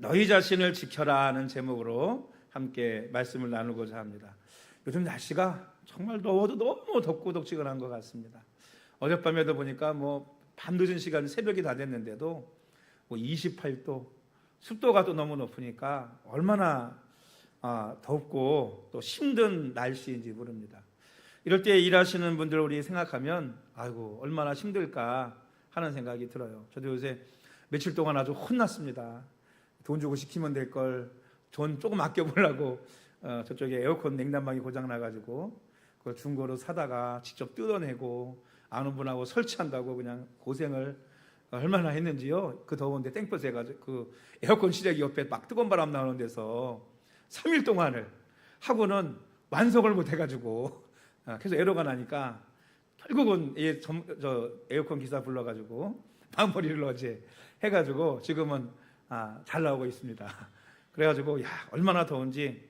너희 자신을 지켜라는 제목으로 함께 말씀을 나누고자 합니다. 요즘 날씨가 정말 더워도 너무 덥고 덥지근한 것 같습니다. 어젯밤에도 보니까 밤늦은 시간 새벽이 다 됐는데도 28도, 습도가 또 너무 높으니까 얼마나 덥고 또 힘든 날씨인지 모릅니다. 이럴 때 일하시는 분들 우리 생각하면 아이고 얼마나 힘들까 하는 생각이 들어요. 저도 요새 며칠 동안 아주 혼났습니다. 돈 주고 시키면 될 걸 돈 조금 아껴보려고 저쪽에 에어컨 냉난방이 고장나가지고 그걸 중고로 사다가 직접 뜯어내고 아는 분하고 설치한다고 그냥 고생을 얼마나 했는지요. 그 더운데 땡볕 해가지고 그 에어컨 시래기 옆에 막 뜨거운 바람 나오는 데서 3일 동안을 하고는 완성을 못 해가지고 계속 에러가 나니까 결국은 저 에어컨 기사 불러가지고 마무리를 어제 해가지고 지금은 잘 나오고 있습니다. 그래가지고 얼마나 더운지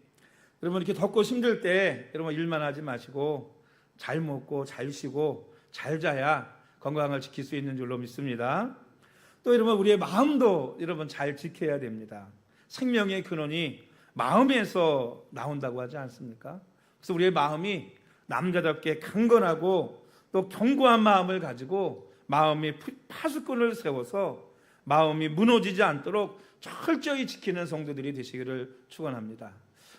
여러분 이렇게 덥고 힘들 때 여러분 일만 하지 마시고 잘 먹고 잘 쉬고 잘 자야 건강을 지킬 수 있는 줄로 믿습니다. 또 여러분 우리의 마음도 여러분 잘 지켜야 됩니다. 생명의 근원이 마음에서 나온다고 하지 않습니까? 그래서 우리의 마음이 남자답게 강건하고 또 견고한 마음을 가지고 마음이 파수꾼을 세워서 마음이 무너지지 않도록 철저히 지키는 성도들이 되시기를 축원합니다.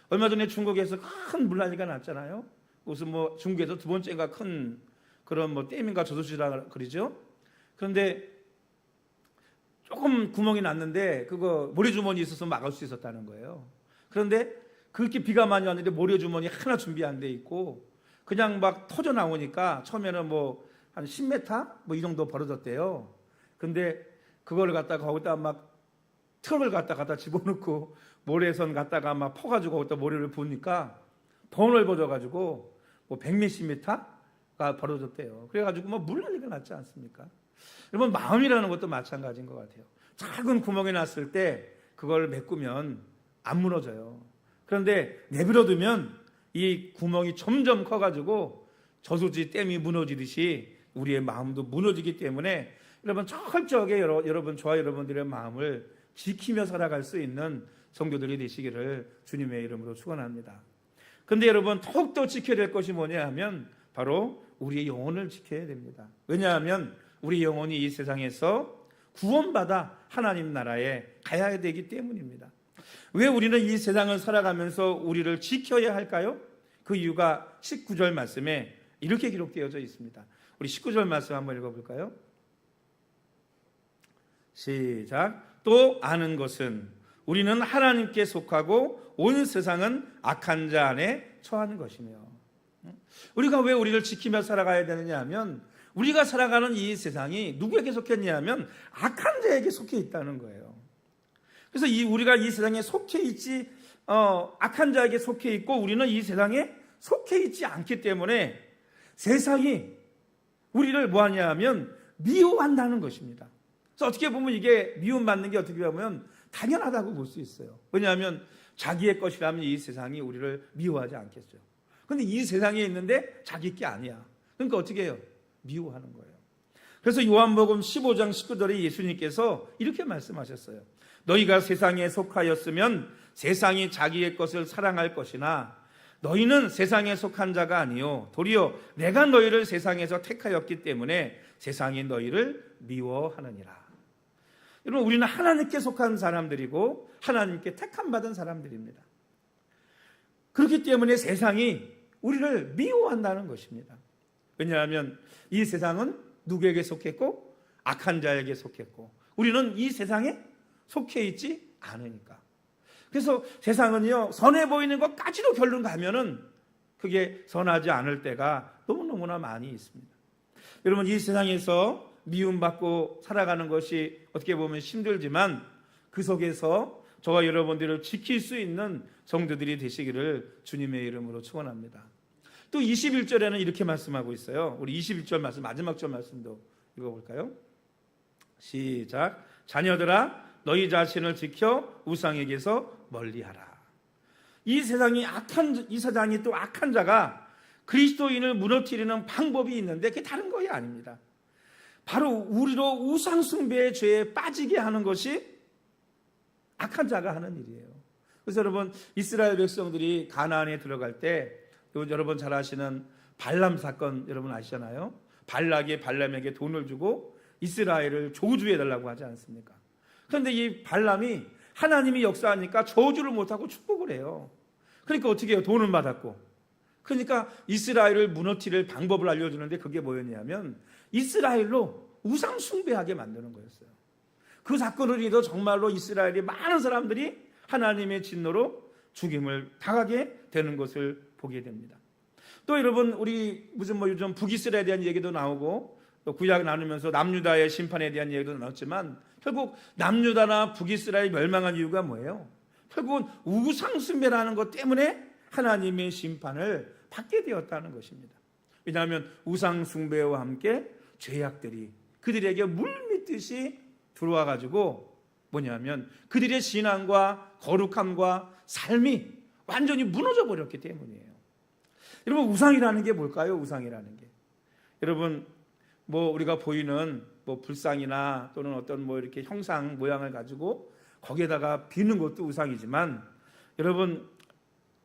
얼마 전에 중국에서 큰 물난리가 났잖아요. 무슨 중국에서 두 번째가 큰 그런 댐인가 저수지라 그러죠. 그런데 조금 구멍이 났는데 그거 모래주머니 있어서 막을 수 있었다는 거예요. 그런데 그렇게 비가 많이 왔는데 모래주머니 하나 준비 안 돼 있고 그냥 막 터져 나오니까 처음에는 한 10m 이 정도 벌어졌대요. 근데 그걸 갖다가 거기다 막 트럭을 갖다 집어넣고 모래선 갖다가 막 퍼가지고 거기다 모래를 부으니까 더 넓어져가지고 100몇십 미터가 벌어졌대요. 그래가지고 물난리가 났지 않습니까? 여러분 마음이라는 것도 마찬가지인 것 같아요. 작은 구멍이 났을 때 그걸 메꾸면 안 무너져요. 그런데 내버려두면 이 구멍이 점점 커가지고 저수지 댐이 무너지듯이 우리의 마음도 무너지기 때문에 여러분 철저하게 여러분 저와 여러분들의 마음을 지키며 살아갈 수 있는 성도들이 되시기를 주님의 이름으로 축원합니다. 그런데 여러분 더욱더 지켜야 될 것이 뭐냐 하면 바로 우리의 영혼을 지켜야 됩니다. 왜냐하면 우리 영혼이 이 세상에서 구원받아 하나님 나라에 가야 되기 때문입니다. 왜 우리는 이 세상을 살아가면서 우리를 지켜야 할까요? 그 이유가 19절 말씀에 이렇게 기록되어져 있습니다. 우리 19절 말씀 한번 읽어볼까요? 시작. 또 아는 것은 우리는 하나님께 속하고 온 세상은 악한 자 안에 처한 것이며. 우리가 왜 우리를 지키며 살아가야 되느냐 하면 우리가 살아가는 이 세상이 누구에게 속했냐 하면 악한 자에게 속해 있다는 거예요. 그래서 우리가 이 세상에 속해 있지 악한 자에게 속해 있고 우리는 이 세상에 속해 있지 않기 때문에 세상이 우리를 뭐하냐 하면 미워한다는 것입니다. 그래서 어떻게 보면 이게 미움받는 게 어떻게 보면 당연하다고 볼 수 있어요. 왜냐하면 자기의 것이라면 이 세상이 우리를 미워하지 않겠죠. 그런데 이 세상에 있는데 자기 게 아니야. 그러니까 어떻게 해요? 미워하는 거예요. 그래서 요한복음 15장 19절에 예수님께서 이렇게 말씀하셨어요. 너희가 세상에 속하였으면 세상이 자기의 것을 사랑할 것이나 너희는 세상에 속한 자가 아니요 도리어 내가 너희를 세상에서 택하였기 때문에 세상이 너희를 미워하느니라. 여러분 우리는 하나님께 속한 사람들이고 하나님께 택함받은 사람들입니다. 그렇기 때문에 세상이 우리를 미워한다는 것입니다. 왜냐하면 이 세상은 누구에게 속했고 악한 자에게 속했고 우리는 이 세상에 속해 있지 않으니까. 그래서 세상은요 선해 보이는 것까지도 결론 가면은 그게 선하지 않을 때가 너무너무나 많이 있습니다. 여러분 이 세상에서 미움받고 살아가는 것이 어떻게 보면 힘들지만 그 속에서 저와 여러분들을 지킬 수 있는 성도들이 되시기를 주님의 이름으로 축원합니다. 또 21절에는 이렇게 말씀하고 있어요. 우리 21절 말씀 마지막 절 말씀도 읽어볼까요? 시작. 자녀들아 너희 자신을 지켜 우상에게서 멀리하라. 이 세상이 또 악한 자가 그리스도인을 무너뜨리는 방법이 있는데 그게 다른 것이 아닙니다. 바로 우리로 우상 숭배의 죄에 빠지게 하는 것이 악한 자가 하는 일이에요. 그래서 여러분, 이스라엘 백성들이 가나안에 들어갈 때 여러분 잘 아시는 발람 사건 여러분 아시잖아요. 발락이 발람에게 돈을 주고 이스라엘을 저주해달라고 하지 않습니까? 그런데 이 발람이 하나님이 역사하니까 저주를 못하고 축복을 해요. 그러니까 어떻게 해요? 돈을 받았고. 그러니까 이스라엘을 무너뜨릴 방법을 알려주는데 그게 뭐였냐면 이스라엘로 우상 숭배하게 만드는 거였어요. 그 사건을 인해서 정말로 이스라엘이 많은 사람들이 하나님의 진노로 죽임을 당하게 되는 것을 보게 됩니다. 또 여러분, 우리 무슨 요즘 북이스라엘에 대한 얘기도 나오고 또 구약 나누면서 남유다의 심판에 대한 얘기도 나왔지만 결국 남유다나 북이스라엘이 멸망한 이유가 뭐예요? 결국은 우상 숭배라는 것 때문에 하나님의 심판을 받게 되었다는 것입니다. 왜냐하면 우상 숭배와 함께 죄악들이 그들에게 물밀듯이 들어와 가지고 뭐냐면 그들의 신앙과 거룩함과 삶이 완전히 무너져 버렸기 때문이에요. 여러분, 우상이라는 게 뭘까요? 우상이라는 게 여러분, 우리가 보이는 불상이나 또는 어떤 이렇게 형상 모양을 가지고 거기에다가 비는 것도 우상이지만 여러분,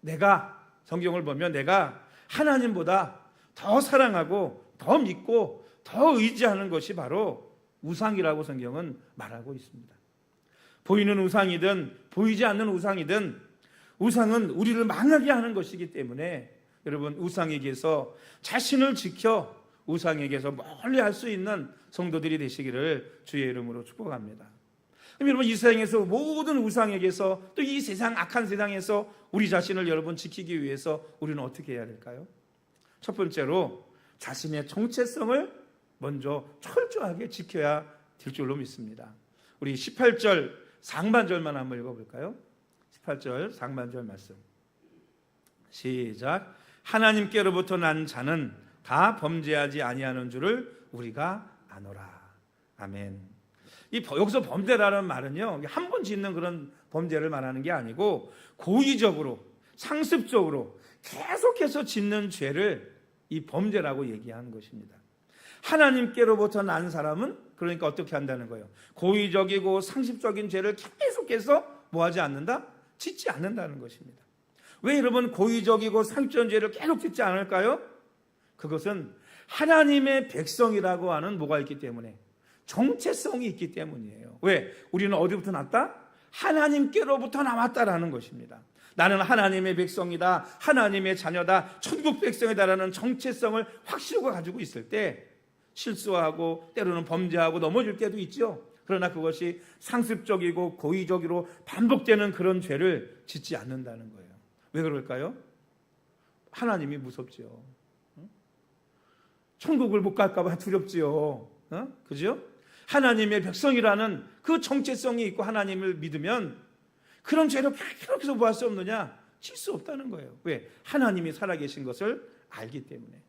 내가 성경을 보면 내가 하나님보다 더 사랑하고 더 믿고 더 의지하는 것이 바로 우상이라고 성경은 말하고 있습니다. 보이는 우상이든 보이지 않는 우상이든 우상은 우리를 망하게 하는 것이기 때문에 여러분, 우상에게서 자신을 지켜 우상에게서 멀리 할 수 있는 성도들이 되시기를 주의 이름으로 축복합니다. 그럼 여러분, 이 세상에서 모든 우상에게서 또 이 세상 악한 세상에서 우리 자신을 여러분 지키기 위해서 우리는 어떻게 해야 될까요? 첫 번째로 자신의 정체성을 먼저 철저하게 지켜야 될 줄로 믿습니다. 우리 18절 상반절만 한번 읽어볼까요? 18절 상반절 말씀 시작. 하나님께로부터 난 자는 다 범죄하지 아니하는 줄을 우리가 아노라. 아멘. 여기서 범죄라는 말은요, 한 번 짓는 그런 범죄를 말하는 게 아니고 고의적으로 상습적으로 계속해서 짓는 죄를 이 범죄라고 얘기하는 것입니다. 하나님께로부터 난 사람은 그러니까 어떻게 한다는 거예요? 고의적이고 상습적인 죄를 계속해서 뭐하지 않는다? 짓지 않는다는 것입니다. 왜 여러분 고의적이고 상습적인 죄를 계속 짓지 않을까요? 그것은 하나님의 백성이라고 하는 뭐가 있기 때문에, 정체성이 있기 때문이에요. 왜? 우리는 어디부터 났다? 하나님께로부터 나왔다라는 것입니다. 나는 하나님의 백성이다, 하나님의 자녀다, 천국 백성이다라는 정체성을 확실히 가지고 있을 때 실수하고 때로는 범죄하고 넘어질 때도 있죠. 그러나 그것이 상습적이고 고의적으로 반복되는 그런 죄를 짓지 않는다는 거예요. 왜 그럴까요? 하나님이 무섭죠. 천국을 못 갈까 봐 두렵지요. 그죠? 하나님의 백성이라는 그 정체성이 있고 하나님을 믿으면 그런 죄를 계속해서 뭐 할 수 없느냐? 칠 수 없다는 거예요. 왜? 하나님이 살아계신 것을 알기 때문에.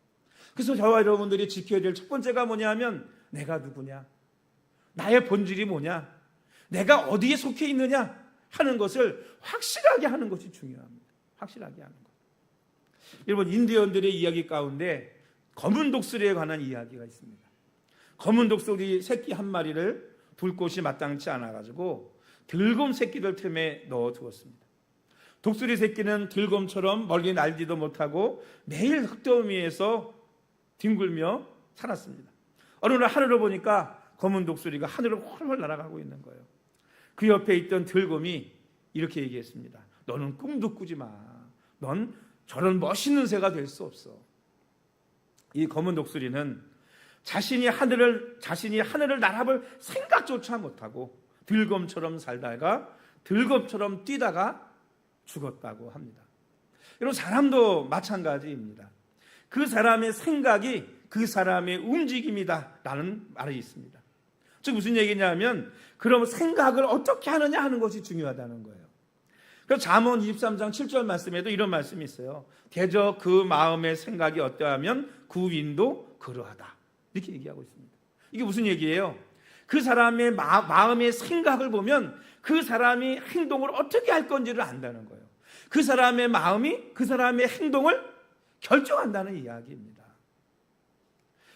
그래서 저와 여러분들이 지켜야 될 첫 번째가 뭐냐면 내가 누구냐? 나의 본질이 뭐냐? 내가 어디에 속해 있느냐? 하는 것을 확실하게 하는 것이 중요합니다. 확실하게 하는 것. 여러분, 인디언들의 이야기 가운데 검은 독수리에 관한 이야기가 있습니다. 검은 독수리 새끼 한 마리를 둘 곳이 마땅치 않아가지고 들곰 새끼들 틈에 넣어 두었습니다. 독수리 새끼는 들곰처럼 멀리 날지도 못하고 매일 흙더미에서 뒹굴며 살았습니다. 어느 날 하늘을 보니까 검은 독수리가 하늘을 훨훨 날아가고 있는 거예요. 그 옆에 있던 들곰이 이렇게 얘기했습니다. 너는 꿈도 꾸지 마. 넌 저런 멋있는 새가 될 수 없어. 이 검은 독수리는 자신이 하늘을 날아볼 생각조차 못하고 들검처럼 살다가 들검처럼 뛰다가 죽었다고 합니다. 여러분, 사람도 마찬가지입니다. 그 사람의 생각이 그 사람의 움직임이다 라는 말이 있습니다. 즉 무슨 얘기냐면 그럼 생각을 어떻게 하느냐 하는 것이 중요하다는 거예요. 그래서 잠언 23장 7절 말씀에도 이런 말씀이 있어요. 대저 그 마음의 생각이 어떠하면 그 윈도 그러하다. 이렇게 얘기하고 있습니다. 이게 무슨 얘기예요? 그 사람의 마음의 생각을 보면 그 사람이 행동을 어떻게 할 건지를 안다는 거예요. 그 사람의 마음이 그 사람의 행동을 결정한다는 이야기입니다.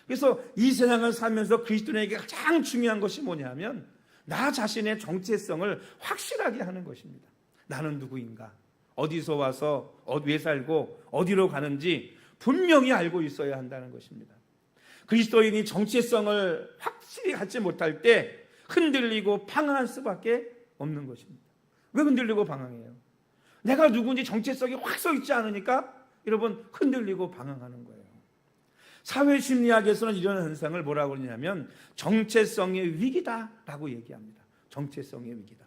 그래서 이 세상을 살면서 그리스도인에게 가장 중요한 것이 뭐냐면 나 자신의 정체성을 확실하게 하는 것입니다. 나는 누구인가? 어디서 와서 왜 살고 어디로 가는지 분명히 알고 있어야 한다는 것입니다. 그리스도인이 정체성을 확실히 갖지 못할 때 흔들리고 방황할 수밖에 없는 것입니다. 왜 흔들리고 방황해요? 내가 누군지 정체성이 확 서 있지 않으니까 여러분 흔들리고 방황하는 거예요. 사회심리학에서는 이런 현상을 뭐라고 그러냐면 정체성의 위기다라고 얘기합니다. 정체성의 위기다.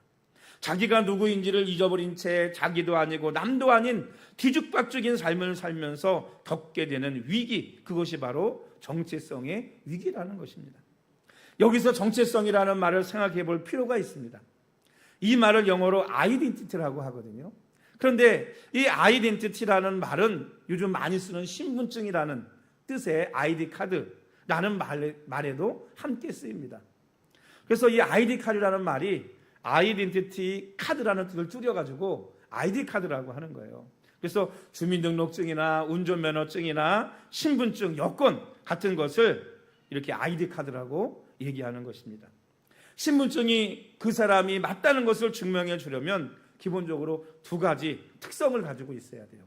자기가 누구인지를 잊어버린 채 자기도 아니고 남도 아닌 뒤죽박죽인 삶을 살면서 겪게 되는 위기, 그것이 바로 정체성의 위기라는 것입니다. 여기서 정체성이라는 말을 생각해 볼 필요가 있습니다. 이 말을 영어로 아이덴티티라고 하거든요. 그런데 이 아이덴티티라는 말은 요즘 많이 쓰는 신분증이라는 뜻의 아이디 카드라는 말에도 함께 쓰입니다. 그래서 이 아이디 카드라는 말이 아이덴티티 카드라는 뜻을 줄여가지고 아이디 카드라고 하는 거예요. 그래서 주민등록증이나 운전면허증이나 신분증, 여권 같은 것을 이렇게 아이디 카드라고 얘기하는 것입니다. 신분증이 그 사람이 맞다는 것을 증명해 주려면 기본적으로 두 가지 특성을 가지고 있어야 돼요.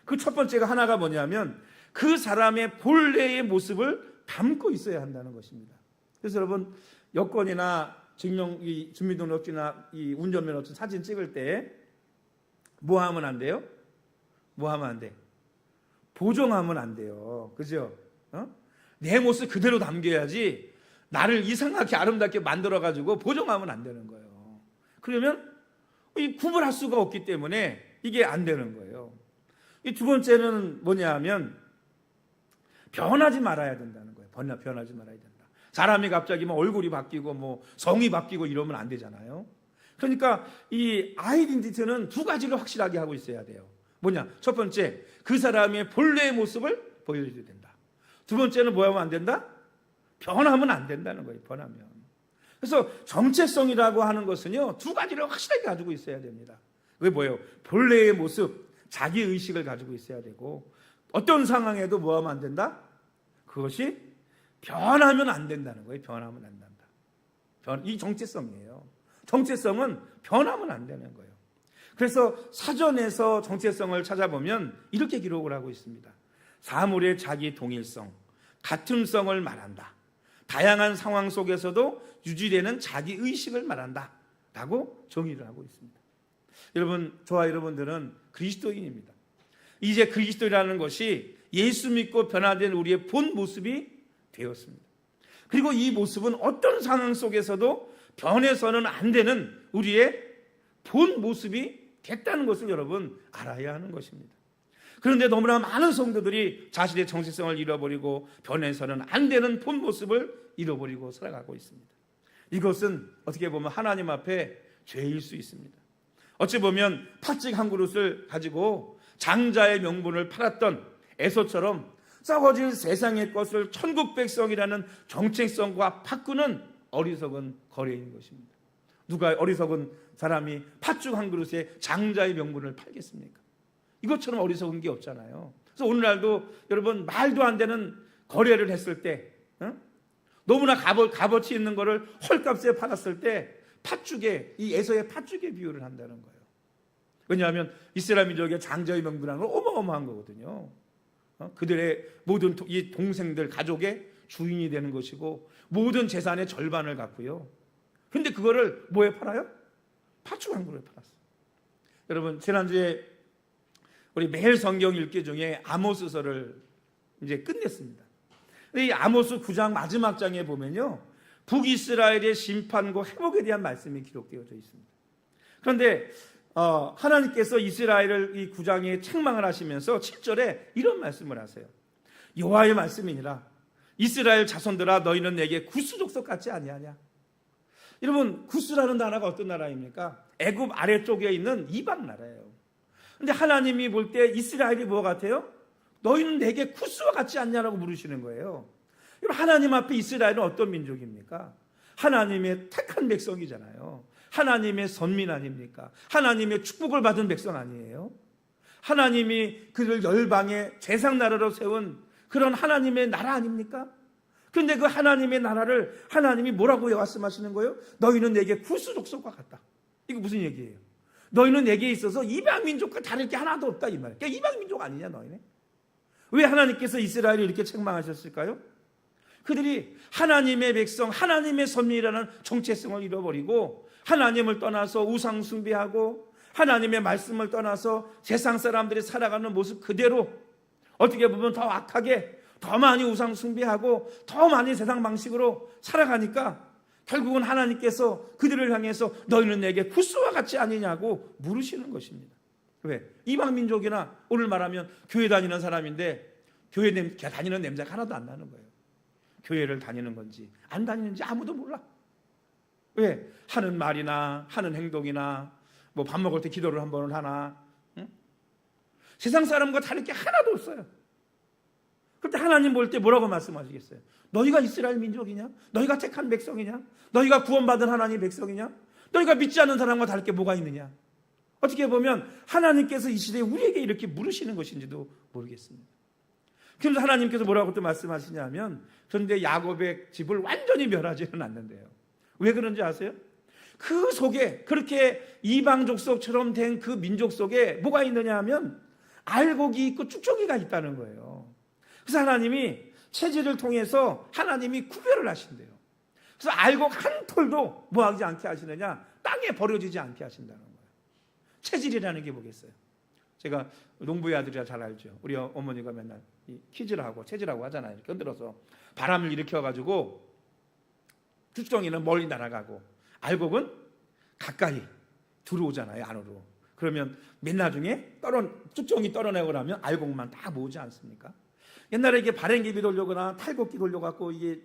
그 첫 번째가 하나가 뭐냐면 그 사람의 본래의 모습을 담고 있어야 한다는 것입니다. 그래서 여러분 여권이나 주민등록증이나 이 운전면허증 사진 찍을 때 뭐 하면 안 돼요? 뭐 하면 안 돼? 보정하면 안 돼요. 그죠? 내 모습 그대로 담겨야지 나를 이상하게 아름답게 만들어가지고 보정하면 안 되는 거예요. 그러면 구분할 수가 없기 때문에 이게 안 되는 거예요. 이 두 번째는 뭐냐 하면 변하지 말아야 된다는 거예요. 변하지 말아야 된다. 사람이 갑자기 얼굴이 바뀌고 성이 바뀌고 이러면 안 되잖아요. 그러니까 이 아이덴티티는 두 가지를 확실하게 하고 있어야 돼요. 뭐냐? 첫 번째, 그 사람의 본래의 모습을 보여줘야 된다. 두 번째는 뭐 하면 안 된다? 변하면 안 된다는 거예요. 변하면. 그래서 정체성이라고 하는 것은요, 두 가지를 확실하게 가지고 있어야 됩니다. 그게 뭐예요? 본래의 모습, 자기 의식을 가지고 있어야 되고, 어떤 상황에도 뭐 하면 안 된다? 그것이 변하면 안 된다는 거예요. 변하면 안 된다. 이 정체성이에요. 정체성은 변하면 안 되는 거예요. 그래서 사전에서 정체성을 찾아보면 이렇게 기록을 하고 있습니다. 사물의 자기 동일성, 같음성을 말한다. 다양한 상황 속에서도 유지되는 자기 의식을 말한다 라고 정의를 하고 있습니다. 여러분, 저와 여러분들은 그리스도인입니다. 이제 그리스도라는 것이 예수 믿고 변화된 우리의 본 모습이 되었습니다. 그리고 이 모습은 어떤 상황 속에서도 변해서는 안 되는 우리의 본 모습이 됐다는 것을 여러분 알아야 하는 것입니다. 그런데 너무나 많은 성도들이 자신의 정체성을 잃어버리고 변해서는 안 되는 본 모습을 잃어버리고 살아가고 있습니다. 이것은 어떻게 보면 하나님 앞에 죄일 수 있습니다. 어찌 보면 팥죽 한 그릇을 가지고 장자의 명분을 팔았던 에서처럼 썩어질 세상의 것을 천국 백성이라는 정체성과 바꾸는 어리석은 거래인 것입니다. 누가 어리석은 사람이 팥죽 한 그릇에 장자의 명분을 팔겠습니까? 이것처럼 어리석은 게 없잖아요. 그래서 오늘날도 여러분 말도 안 되는 거래를 했을 때, 너무나 값어치 있는 거를 헐값에 팔았을 때 팥죽에, 이 에서의 팥죽에 비유를 한다는 거예요. 왜냐하면 이스라엘 민족의 장자의 명분이라는 건 어마어마한 거거든요. 그들의 모든 이 동생들, 가족의 주인이 되는 것이고 모든 재산의 절반을 갖고요. 근데 그거를 뭐에 팔아요? 팥죽 한 그릇에 팔았어요. 여러분, 지난주에 우리 매일 성경 읽기 중에 아모스서를 이제 끝냈습니다. 근데 이 아모스 9장 마지막 장에 보면요, 북이스라엘의 심판과 회복에 대한 말씀이 기록되어져 있습니다. 그런데 하나님께서 이스라엘을 이 9장에 책망을 하시면서 7절에 이런 말씀을 하세요. 여호와의 말씀이니라. 이스라엘 자손들아, 너희는 내게 구스 족속 같지 아니하냐. 여러분, 구스라는 나라가 어떤 나라입니까? 애굽 아래쪽에 있는 이방 나라예요. 근데 하나님이 볼 때 이스라엘이 뭐 같아요? 너희는 내게 구스와 같지 않냐라고 물으시는 거예요. 하나님 앞에 이스라엘은 어떤 민족입니까? 하나님의 택한 백성이잖아요. 하나님의 선민 아닙니까? 하나님의 축복을 받은 백성 아니에요? 하나님이 그를 열방의 제상 나라로 세운 그런 하나님의 나라 아닙니까? 그런데 그 하나님의 나라를 하나님이 뭐라고 말씀하시는 거예요? 너희는 내게 구수 족속과 같다. 이거 무슨 얘기예요? 너희는 내게 있어서 이방 민족과 다를 게 하나도 없다 이 말이에요. 그러니까 이방 민족 아니냐 너희네? 왜 하나님께서 이스라엘을 이렇게 책망하셨을까요? 그들이 하나님의 백성, 하나님의 선민이라는 정체성을 잃어버리고 하나님을 떠나서 우상 숭배하고 하나님의 말씀을 떠나서 세상 사람들이 살아가는 모습 그대로 어떻게 보면 더 악하게 더 많이 우상 숭배하고 더 많이 세상 방식으로 살아가니까 결국은 하나님께서 그들을 향해서 너희는 내게 구스와 같지 아니냐고 물으시는 것입니다. 왜? 이방 민족이나 오늘 말하면 교회 다니는 사람인데 교회 다니는 냄새가 하나도 안 나는 거예요. 교회를 다니는 건지 안 다니는지 아무도 몰라. 왜? 하는 말이나 하는 행동이나 뭐 밥 먹을 때 기도를 한 번을 하나, 응? 세상 사람과 다를 게 하나도 없어요. 그런데 하나님 볼 때 뭐라고 말씀하시겠어요? 너희가 이스라엘 민족이냐? 너희가 택한 백성이냐? 너희가 구원받은 하나님의 백성이냐? 너희가 믿지 않는 사람과 다를 게 뭐가 있느냐? 어떻게 보면 하나님께서 이 시대에 우리에게 이렇게 물으시는 것인지도 모르겠습니다. 그래서 하나님께서 뭐라고 또 말씀하시냐면 그런데 야곱의 집을 완전히 멸하지는 않는데요. 왜 그런지 아세요? 그 속에 그렇게 이방 족속처럼 된 그 민족 속에 뭐가 있느냐 하면 알곡이 있고 쭉쭉이가 있다는 거예요. 그래서 하나님이 체질을 통해서 하나님이 구별을 하신대요. 그래서 알곡 한 톨도 뭐 하지 않게 하시느냐? 땅에 버려지지 않게 하신다는 거예요. 체질이라는 게 뭐겠어요? 제가 농부의 아들이라 잘 알죠. 우리 어머니가 맨날 키즈를 하고 체질하고 하잖아요. 이렇게 흔들어서 바람을 일으켜가지고 쭉정이는 멀리 날아가고 알곡은 가까이 들어오잖아요. 안으로. 그러면 맨 나중에 쭉정이 떨어내고 나면 알곡만 다 모으지 않습니까? 옛날에 이게 발행기비 돌려거나 탈곡기 돌려갖고 이게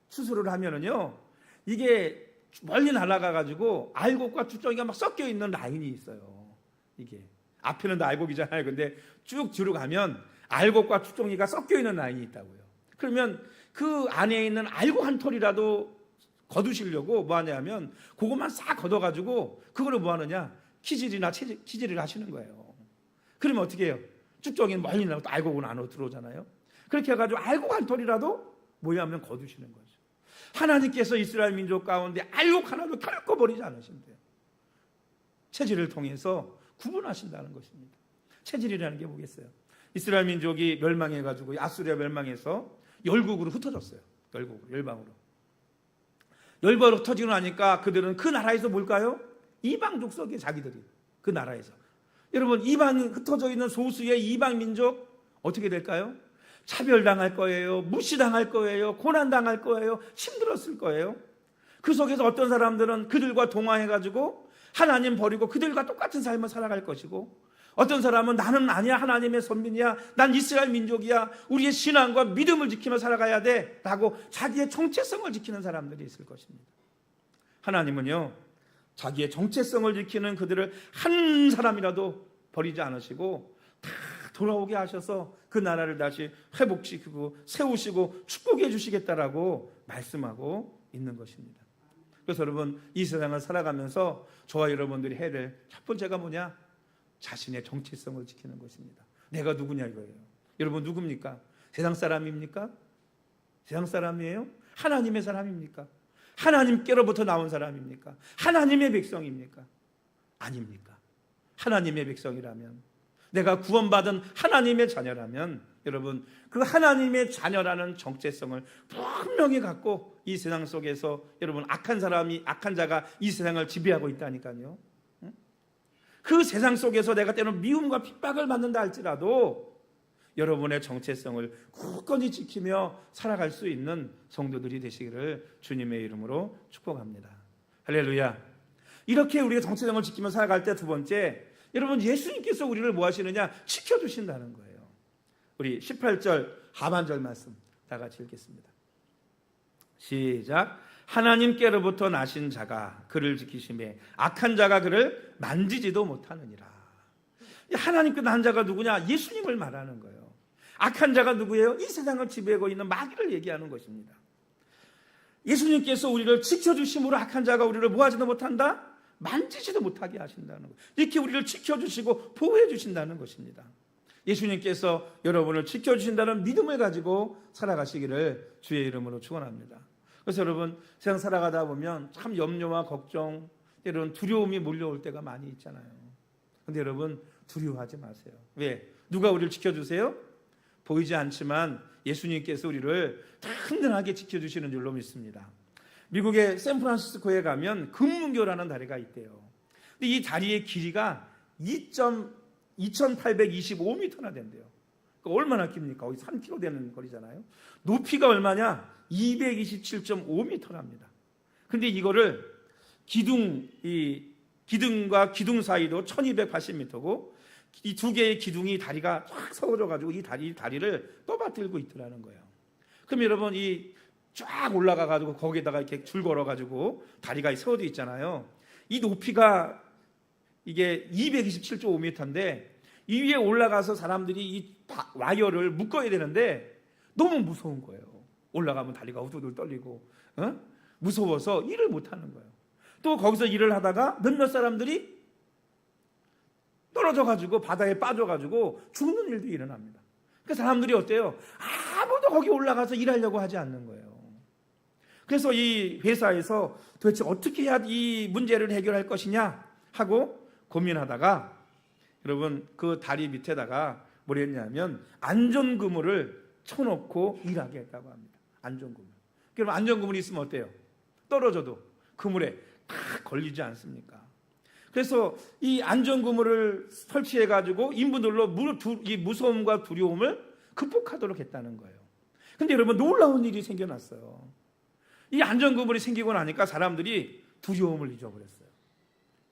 추수를 하면은요, 이게 멀리 날아가가지고 알곡과 쭉정이가 막 섞여 있는 라인이 있어요. 이게 앞에는 다 알곡이잖아요. 근데 쭉 뒤로 가면 알곡과 쭉정이가 섞여 있는 라인이 있다고요. 그러면 그 안에 있는 알곡 한 톨이라도 거두시려고 뭐 하냐면 그것만 싹 걷어가지고 그거를 뭐 하느냐? 키질을 하시는 거예요. 그러면 어떻게 해요? 쭉정이는 멀리 나고 알곡은 안으로 들어오잖아요. 그렇게 해가지고 알곡 한 톨이라도 뭐냐면 거두시는 거죠. 하나님께서 이스라엘 민족 가운데 알곡 하나도 결코 버리지 않으신대요. 체질을 통해서 구분하신다는 것입니다. 체질이라는 게 뭐겠어요? 이스라엘 민족이 멸망해가지고 아수리아 멸망해서 열국으로 흩어졌어요. 열방으로. 열방으로 흩어지고 나니까 그들은 그 나라에서 뭘까요? 이방 족속의 자기들이 그 나라에서. 여러분 이방 흩어져 있는 소수의 이방 민족 어떻게 될까요? 차별당할 거예요. 무시당할 거예요. 고난당할 거예요. 힘들었을 거예요. 그 속에서 어떤 사람들은 그들과 동화해가지고 하나님 버리고 그들과 똑같은 삶을 살아갈 것이고 어떤 사람은 나는 아니야. 하나님의 선민이야. 난 이스라엘 민족이야. 우리의 신앙과 믿음을 지키며 살아가야 돼 라고 자기의 정체성을 지키는 사람들이 있을 것입니다. 하나님은요 자기의 정체성을 지키는 그들을 한 사람이라도 버리지 않으시고 다 돌아오게 하셔서 그 나라를 다시 회복시키고 세우시고 축복해 주시겠다라고 말씀하고 있는 것입니다. 그래서 여러분 이 세상을 살아가면서 저와 여러분들이 해야 될 첫 번째가 뭐냐? 자신의 정체성을 지키는 것입니다. 내가 누구냐 이거예요. 여러분 누굽니까? 세상 사람입니까? 세상 사람이에요? 하나님의 사람입니까? 하나님께로부터 나온 사람입니까? 하나님의 백성입니까? 아닙니까? 하나님의 백성이라면 내가 구원받은 하나님의 자녀라면 여러분 그 하나님의 자녀라는 정체성을 분명히 갖고 이 세상 속에서 여러분 악한 자가 이 세상을 지배하고 있다니까요. 그 세상 속에서 내가 때로는 미움과 핍박을 받는다 할지라도 여러분의 정체성을 굳건히 지키며 살아갈 수 있는 성도들이 되시기를 주님의 이름으로 축복합니다. 할렐루야. 이렇게 우리가 정체성을 지키며 살아갈 때 두 번째, 여러분 예수님께서 우리를 뭐 하시느냐? 지켜주신다는 거예요. 우리 18절 하반절 말씀 다 같이 읽겠습니다. 시작. 하나님께로부터 나신 자가 그를 지키심에 악한 자가 그를 만지지도 못하느니라. 하나님께 난 자가 누구냐? 예수님을 말하는 거예요. 악한 자가 누구예요? 이 세상을 지배하고 있는 마귀를 얘기하는 것입니다. 예수님께서 우리를 지켜주심으로 악한 자가 우리를 뭐하지도 못한다? 만지지도 못하게 하신다는 거예요. 이렇게 우리를 지켜주시고 보호해 주신다는 것입니다. 예수님께서 여러분을 지켜주신다는 믿음을 가지고 살아가시기를 주의 이름으로 축원합니다. 그래서 여러분, 세상 살아가다 보면 참 염려와 걱정, 때로는 두려움이 몰려올 때가 많이 있잖아요. 그런데 여러분, 두려워하지 마세요. 왜? 누가 우리를 지켜주세요? 보이지 않지만 예수님께서 우리를 든든하게 지켜주시는 줄로 믿습니다. 미국의 샌프란시스코에 가면 금문교라는 다리가 있대요. 근데 이 다리의 길이가 2,825m나 된대요. 얼마나 깁니까? 거의 3km 되는 거리잖아요. 높이가 얼마냐? 227.5m랍니다. 근데 이거를 기둥과 기둥 사이도 1280m고 이 두 개의 기둥이 다리가 쫙 세워져가지고 이 다리를 떠받들고 있더라는 거예요. 그럼 여러분, 이 쫙 올라가가지고 거기에다가 이렇게 줄 걸어가지고 다리가 세워져 있잖아요. 이 높이가 이게 227.5m인데 이 위에 올라가서 사람들이 이 와이어를 묶어야 되는데 너무 무서운 거예요. 올라가면 다리가 우두두 떨리고 무서워서 일을 못하는 거예요. 또 거기서 일을 하다가 몇몇 사람들이 떨어져가지고 바다에 빠져가지고 죽는 일도 일어납니다. 그 사람들이 어때요? 아무도 거기 올라가서 일하려고 하지 않는 거예요. 그래서 이 회사에서 도대체 어떻게 해야 이 문제를 해결할 것이냐 하고 고민하다가 여러분, 그 다리 밑에다가 뭘 했냐면 안전그물을 쳐놓고 일하게 했다고 합니다. 안전그물. 그럼 안전그물이 있으면 어때요? 떨어져도 그물에 딱 걸리지 않습니까? 그래서 이 안전그물을 설치해가지고 인부들로 이 무서움과 두려움을 극복하도록 했다는 거예요. 근데 여러분, 놀라운 일이 생겨났어요. 이 안전그물이 생기고 나니까 사람들이 두려움을 잊어버렸어요.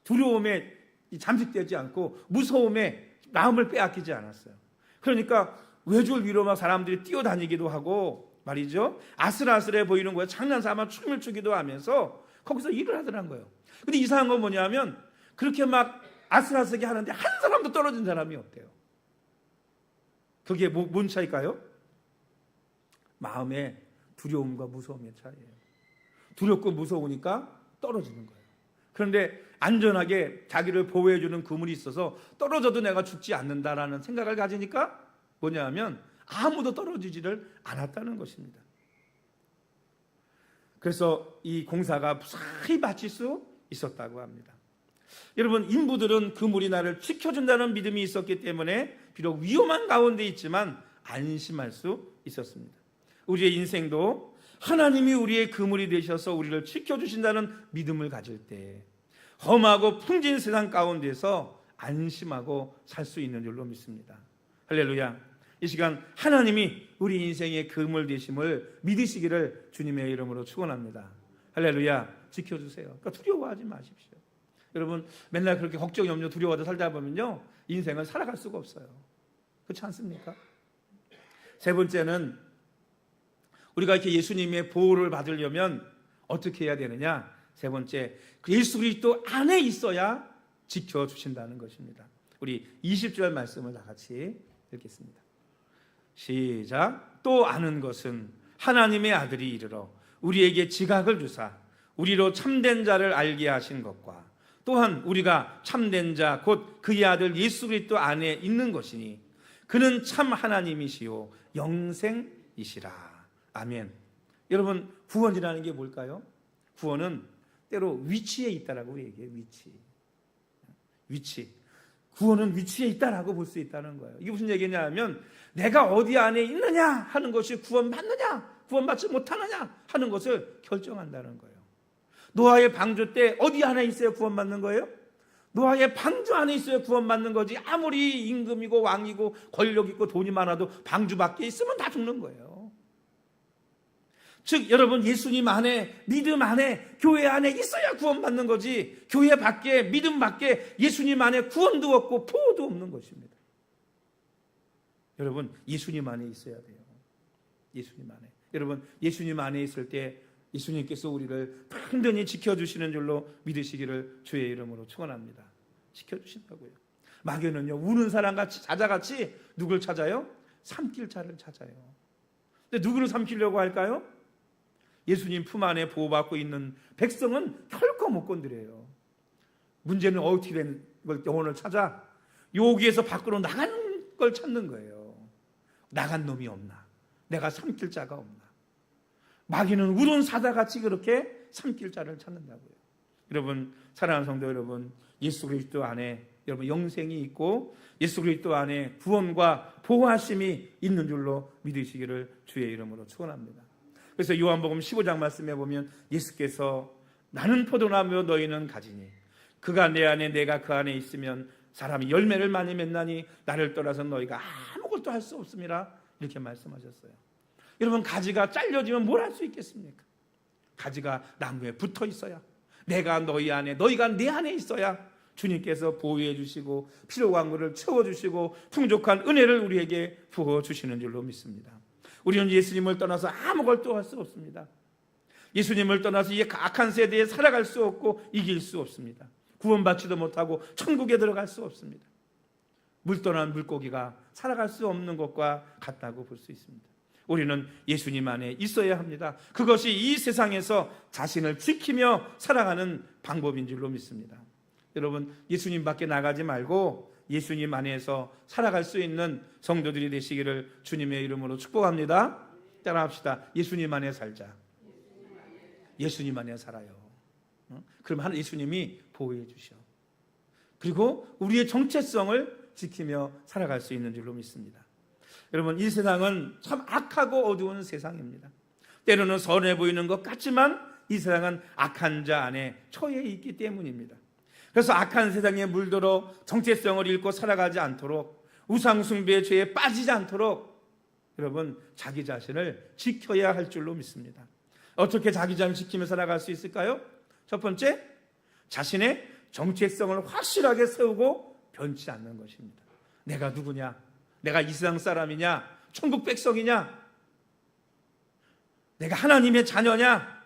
두려움에 잠식되지 않고 무서움에 마음을 빼앗기지 않았어요. 그러니까 외줄 위로 막 사람들이 뛰어다니기도 하고 말이죠. 아슬아슬해 보이는 거예요. 장난삼아 춤을 추기도 하면서 거기서 일을 하더란 거예요. 근데 이상한 건 뭐냐면 그렇게 막 아슬아슬하게 하는데 한 사람도 떨어진 사람이 없대요. 그게 뭔 차이일까요? 마음의 두려움과 무서움의 차이예요. 두렵고 무서우니까 떨어지는 거예요. 그런데 안전하게 자기를 보호해주는 그물이 있어서 떨어져도 내가 죽지 않는다라는 생각을 가지니까 뭐냐면 아무도 떨어지지를 않았다는 것입니다. 그래서 이 공사가 무사히 마칠 수 있었다고 합니다. 여러분, 인부들은 그물이 나를 지켜준다는 믿음이 있었기 때문에 비록 위험한 가운데 있지만 안심할 수 있었습니다. 우리의 인생도 하나님이 우리의 그물이 되셔서 우리를 지켜주신다는 믿음을 가질 때 험하고 풍진 세상 가운데서 안심하고 살 수 있는 줄로 믿습니다. 할렐루야. 이 시간 하나님이 우리 인생의 그물 되심을 믿으시기를 주님의 이름으로 축원합니다. 할렐루야. 지켜주세요. 그러니까 두려워하지 마십시오. 여러분, 맨날 그렇게 걱정, 염려, 두려워하다 살다 보면요 인생을 살아갈 수가 없어요. 그렇지 않습니까? 세 번째는 우리가 이렇게 예수님의 보호를 받으려면 어떻게 해야 되느냐? 세 번째, 예수 그리스도 안에 있어야 지켜주신다는 것입니다. 우리 20절 말씀을 다 같이 읽겠습니다. 시작. 또 아는 것은 하나님의 아들이 이르러 우리에게 지각을 주사 우리로 참된 자를 알게 하신 것과 또한 우리가 참된 자 곧 그의 아들 예수 그리스도 안에 있는 것이니 그는 참 하나님이시요 영생이시라. 아멘. 여러분, 구원이라는 게 뭘까요? 구원은 때로 위치에 있다라고 얘기해요. 위치. 구원은 위치에 있다라고 볼 수 있다는 거예요. 이게 무슨 얘기냐면 내가 어디 안에 있느냐 하는 것이 구원받느냐 구원받지 못하느냐 하는 것을 결정한다는 거예요. 노아의 방주 때 어디 안에 있어야 구원받는 거예요? 노아의 방주 안에 있어야 구원받는 거지. 아무리 임금이고 왕이고 권력 있고 돈이 많아도 방주 밖에 있으면 다 죽는 거예요. 즉 여러분, 예수님 안에, 믿음 안에, 교회 안에 있어야 구원받는 거지, 교회 밖에, 믿음 밖에 예수님 안에 구원도 없고 보호도 없는 것입니다. 여러분, 예수님 안에 있어야 돼요. 예수님 안에. 여러분, 예수님 안에 있을 때 예수님께서 우리를 든든히 지켜주시는 줄로 믿으시기를 주의 이름으로 축원합니다. 지켜주신다고요. 마귀는요, 우는 사람같이 자자같이 누굴 찾아요? 삼킬 자를 찾아요. 근데 누구를 삼키려고 할까요? 예수님 품 안에 보호받고 있는 백성은 결코 못 건드려요. 문제는 어떻게 된 걸 영혼을 찾아 여기에서 밖으로 나가는 걸 찾는 거예요. 나간 놈이 없나? 내가 삼킬 자가 없나? 마귀는 우론 사자같이 그렇게 삼킬 자를 찾는다고요. 여러분, 사랑하는 성도 여러분, 예수 그리스도 안에 여러분 영생이 있고 예수 그리스도 안에 구원과 보호하심이 있는 줄로 믿으시기를 주의 이름으로 축원합니다. 그래서 요한복음 15장 말씀에 보면 예수께서 나는 포도나무요 너희는 가지니 그가 내 안에 내가 그 안에 있으면 사람이 열매를 많이 맺나니 나를 떠나서 너희가 아무것도 할 수 없음이라 이렇게 말씀하셨어요. 여러분, 가지가 잘려지면 뭘 할 수 있겠습니까? 가지가 나무에 붙어 있어야, 내가 너희 안에 너희가 내 안에 있어야 주님께서 보호해 주시고 필요한 것을 채워주시고 풍족한 은혜를 우리에게 부어주시는 줄로 믿습니다. 우리는 예수님을 떠나서 아무것도 할 수 없습니다. 예수님을 떠나서 이 악한 세대에 살아갈 수 없고 이길 수 없습니다. 구원받지도 못하고 천국에 들어갈 수 없습니다. 물 떠난 물고기가 살아갈 수 없는 것과 같다고 볼 수 있습니다. 우리는 예수님 안에 있어야 합니다. 그것이 이 세상에서 자신을 지키며 살아가는 방법인 줄로 믿습니다. 여러분, 예수님 밖에 나가지 말고 예수님 안에서 살아갈 수 있는 성도들이 되시기를 주님의 이름으로 축복합니다. 따라합시다. 예수님 안에 살자. 예수님 안에 살아요. 그럼 하나님 예수님이 보호해 주셔. 그리고 우리의 정체성을 지키며 살아갈 수 있는 줄로 믿습니다. 여러분, 이 세상은 참 악하고 어두운 세상입니다. 때로는 선해 보이는 것 같지만 이 세상은 악한 자 안에 처해 있기 때문입니다. 그래서 악한 세상에 물들어 정체성을 잃고 살아가지 않도록, 우상숭배의 죄에 빠지지 않도록 여러분, 자기 자신을 지켜야 할 줄로 믿습니다. 어떻게 자기 자신을 지키며 살아갈 수 있을까요? 첫 번째, 자신의 정체성을 확실하게 세우고 변치 않는 것입니다. 내가 누구냐? 내가 이 세상 사람이냐? 천국 백성이냐? 내가 하나님의 자녀냐?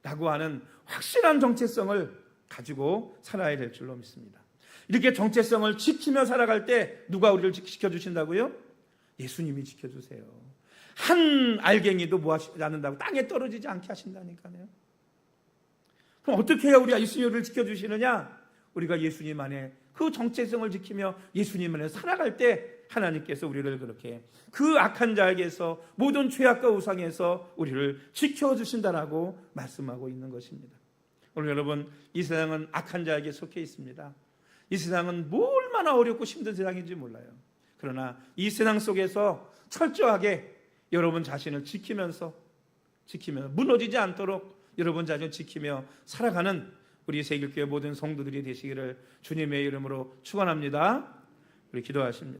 라고 하는 확실한 정체성을 가지고 살아야 될 줄로 믿습니다. 이렇게 정체성을 지키며 살아갈 때 누가 우리를 지켜주신다고요? 예수님이 지켜주세요. 한 알갱이도 뭐 하시지 않는다고 땅에 떨어지지 않게 하신다니까요. 그럼 어떻게 해야 우리가 예수님을 지켜주시느냐? 우리가 예수님 안에 그 정체성을 지키며 예수님 안에 살아갈 때 하나님께서 우리를 그렇게 그 악한 자에게서, 모든 죄악과 우상에서 우리를 지켜주신다라고 말씀하고 있는 것입니다. 오늘 여러분, 이 세상은 악한 자에게 속해 있습니다. 이 세상은 뭐 얼마나 어렵고 힘든 세상인지 몰라요. 그러나 이 세상 속에서 철저하게 여러분 자신을 지키면서 무너지지 않도록 여러분 자신을 지키며 살아가는 우리 세길교회 모든 성도들이 되시기를 주님의 이름으로 축원합니다. 우리 기도하십니다.